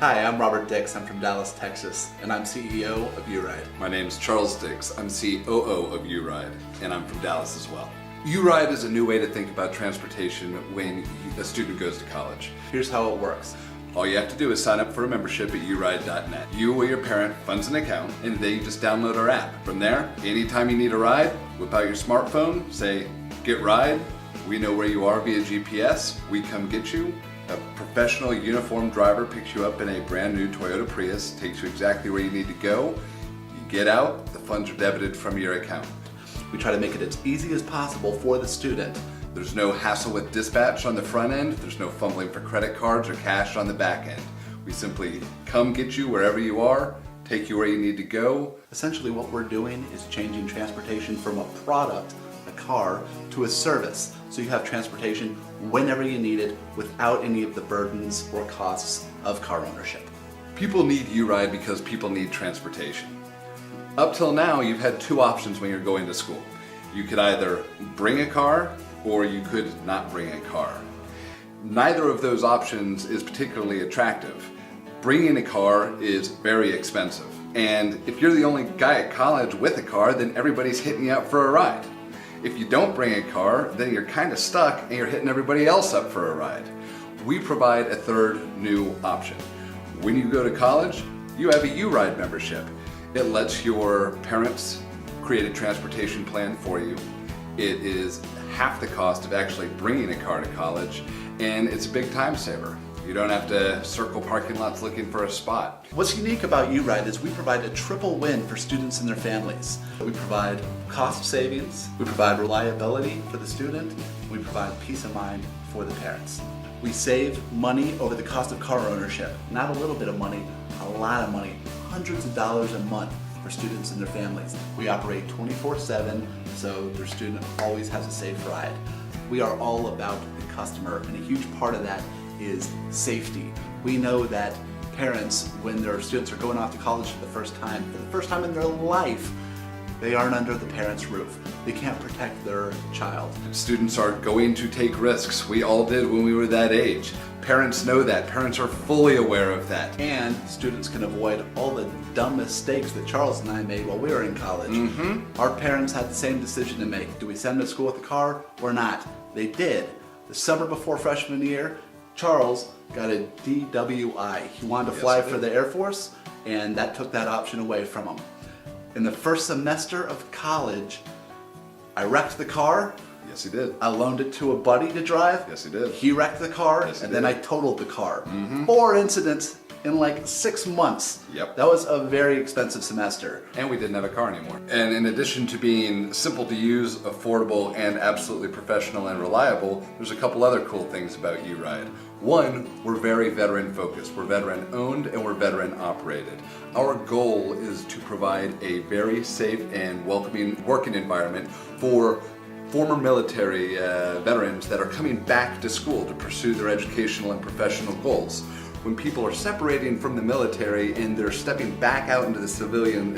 Hi, I'm Robert Dix. I'm from Dallas, Texas, and I'm CEO of uRide. My name is Charles Dix. I'm COO of uRide, and I'm from Dallas as well. uRide is a new way to think about transportation when a student goes to college. Here's how it works. All you have to do is sign up for a membership at uRide.net. You or your parent funds an account, and then you just download our app. From there, anytime you need a ride, whip out your smartphone, say, "Get Ride." We know where you are via GPS. We come get you. A professional uniformed driver picks you up in a brand new Toyota Prius, takes you exactly where you need to go. You get out, the funds are debited from your account. We try to make it as easy as possible for the student. There's no hassle with dispatch on the front end. There's no fumbling for credit cards or cash on the back end. We simply come get you wherever you are, take you where you need to go. Essentially what we're doing is changing transportation from a product, a car, to a service. So you have transportation whenever you need it without any of the burdens or costs of car ownership. People need uRide because people need transportation. Up till now, you've had two options when you're going to school. You could either bring a car or you could not bring a car. Neither of those options is particularly attractive. Bringing a car is very expensive. And if you're the only guy at college with a car, then everybody's hitting you up for a ride. If you don't bring a car, then you're kind of stuck and you're hitting everybody else up for a ride. We provide a third new option. When you go to college, you have a uRide membership. It lets your parents create a transportation plan for you. It is half the cost of actually bringing a car to college, and it's a big time saver. You don't have to circle parking lots looking for a spot. What's unique about uRide is we provide a triple win for students and their families. We provide cost savings, we provide reliability for the student, we provide peace of mind for the parents. We save money over the cost of car ownership. Not a little bit of money, a lot of money, hundreds of dollars a month for students and their families. We operate 24/7, so their student always has a safe ride. We are all about the customer, and a huge part of that is safety. We know that parents, when their students are going off to college for the first time in their life, they aren't under the parents' roof. They can't protect their child. Students are going to take risks. We all did when we were that age. Parents know that. Parents are fully aware of that. And students can avoid all the dumb mistakes that Charles and I made while we were in college. Our parents had the same decision to make. Do we send them to school with a car or not? They did. The summer before freshman year, Charles got a DWI. He wanted to fly for the Air Force, and that took that option away from him. In the first semester of college, I wrecked the car. Yes, he did. I loaned it to a buddy to drive. Yes, he did. He wrecked the car, Yes, he and then did. I totaled the car. 4 incidents in like 6 months. Yep. That was a very expensive semester. And we didn't have a car anymore. And in addition to being simple to use, affordable, and absolutely professional and reliable, there's a couple other cool things about uRide. One, we're very veteran focused. We're veteran owned and we're veteran operated. Our goal is to provide a very safe and welcoming working environment for former military veterans that are coming back to school to pursue their educational and professional goals. When people are separating from the military and they're stepping back out into the civilian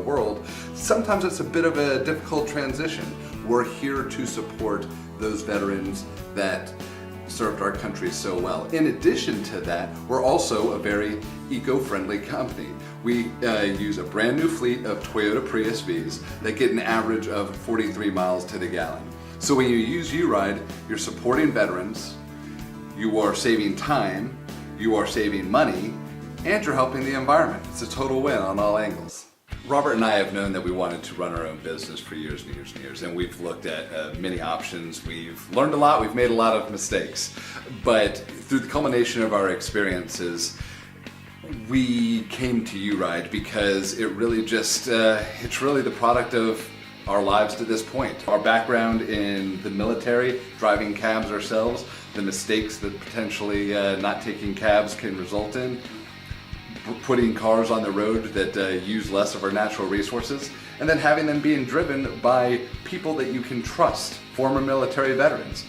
world, sometimes it's a bit of a difficult transition. We're here to support those veterans that served our country so well. In addition to that, we're also a very eco-friendly company. We use a brand new fleet of Toyota Prius Vs that get an average of 43 miles to the gallon. So when you use uRide, you're supporting veterans, you are saving time, you are saving money, and you're helping the environment. It's a total win on all angles. Robert and I have known that we wanted to run our own business for years and years and years, and we've looked at many options. We've learned a lot, we've made a lot of mistakes, but through the culmination of our experiences, we came to uRide because it really just, it's really the product of our lives to this point. Our background in the military, driving cabs ourselves, the mistakes that potentially not taking cabs can result in, putting cars on the road that use less of our natural resources, and then having them being driven by people that you can trust, former military veterans.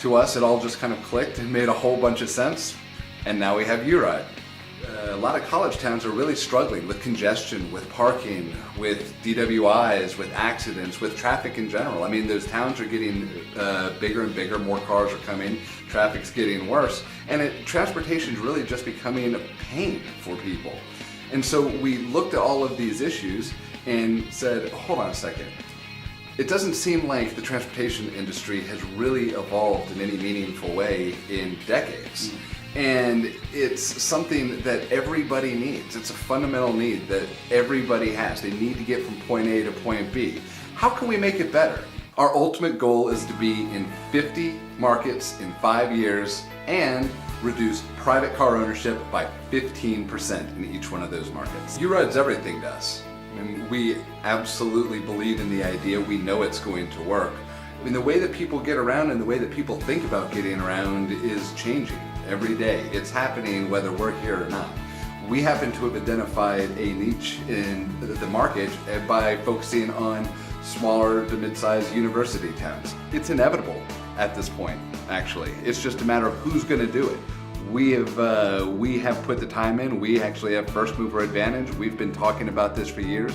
To us, it all just kind of clicked and made a whole bunch of sense, and now we have uRide. A lot of college towns are really struggling with congestion, with parking, with DWIs, with accidents, with traffic in general. I mean, those towns are getting bigger and bigger, more cars are coming, traffic's getting worse, and transportation is really just becoming a pain for people. And so we looked at all of these issues and said, hold on a second. It doesn't seem like the transportation industry has really evolved in any meaningful way in decades. And it's something that everybody needs. It's a fundamental need that everybody has. They need to get from point A to point B. How can we make it better? Our ultimate goal is to be in 50 markets in 5 years and reduce private car ownership by 15% in each one of those markets. uRide's everything to us. I mean, we absolutely believe in the idea. We know it's going to work. I mean, the way that people get around and the way that people think about getting around is changing every day. It's happening whether we're here or not. We happen to have identified a niche in the market by focusing on smaller to mid-sized university towns. It's inevitable at this point, actually. It's just a matter of who's going to do it. We have put the time in. We actually have first mover advantage. We've been talking about this for years.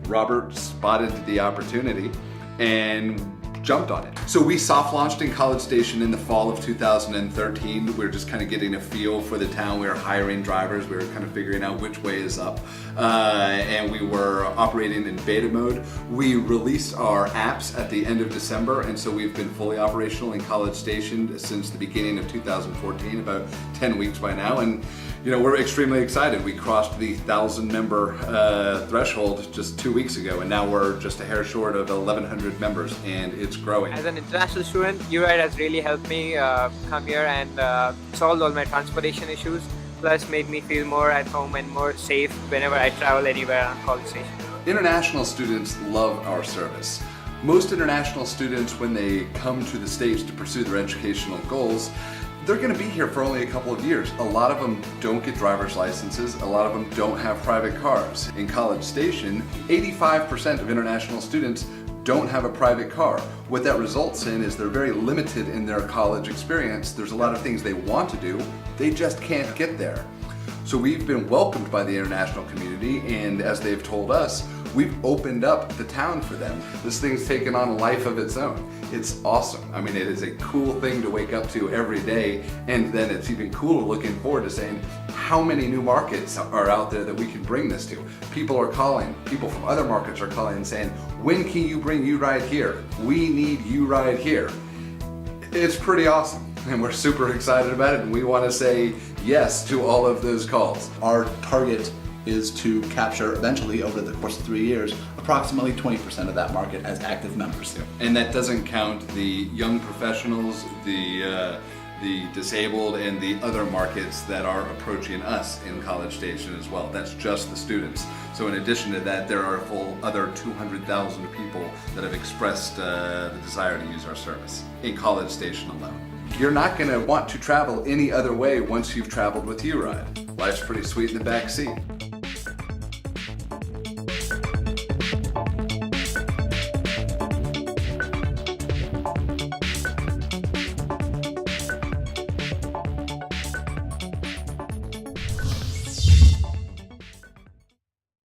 Robert spotted the opportunity and jumped on it. So we soft launched in College Station in the fall of 2013. We were just kind of getting a feel for the town. We were hiring drivers. We were kind of figuring out which way is up. And we were operating in beta mode. We released our apps at the end of December, and so we've been fully operational in College Station since the beginning of 2014, about 10 weeks by now. And you know, we're extremely excited. We crossed the 1,000 member threshold just 2 weeks ago, and now we're just a hair short of 1,100 members, and it's growing. As an international student, uRide has really helped me come here and solve all my transportation issues, plus made me feel more at home and more safe whenever I travel anywhere on College Station. International students love our service. Most international students, when they come to the States to pursue their educational goals, they're going to be here for only a couple of years. A lot of them don't get driver's licenses. A lot of them don't have private cars. In College Station, 85% of international students don't have a private car. What that results in is they're very limited in their college experience. There's a lot of things they want to do, they just can't get there. So we've been welcomed by the international community, and as they've told us, we've opened up the town for them. This thing's taken on a life of its own. It's awesome. I mean, it is a cool thing to wake up to every day, and then it's even cooler looking forward to saying, how many new markets are out there that we can bring this to? People are calling, people from other markets are calling and saying, when can you bring uRide here? We need uRide here. It's pretty awesome, and we're super excited about it, and we want to say yes to all of those calls. Our target is to capture eventually, over the course of 3 years, approximately 20% of that market as active members. And that doesn't count the young professionals, the disabled, and the other markets that are approaching us in College Station as well. That's just the students. So in addition to that, there are a full other 200,000 people that have expressed the desire to use our service in College Station alone. You're not going to want to travel any other way once you've traveled with uRide. Life's pretty sweet in the back seat.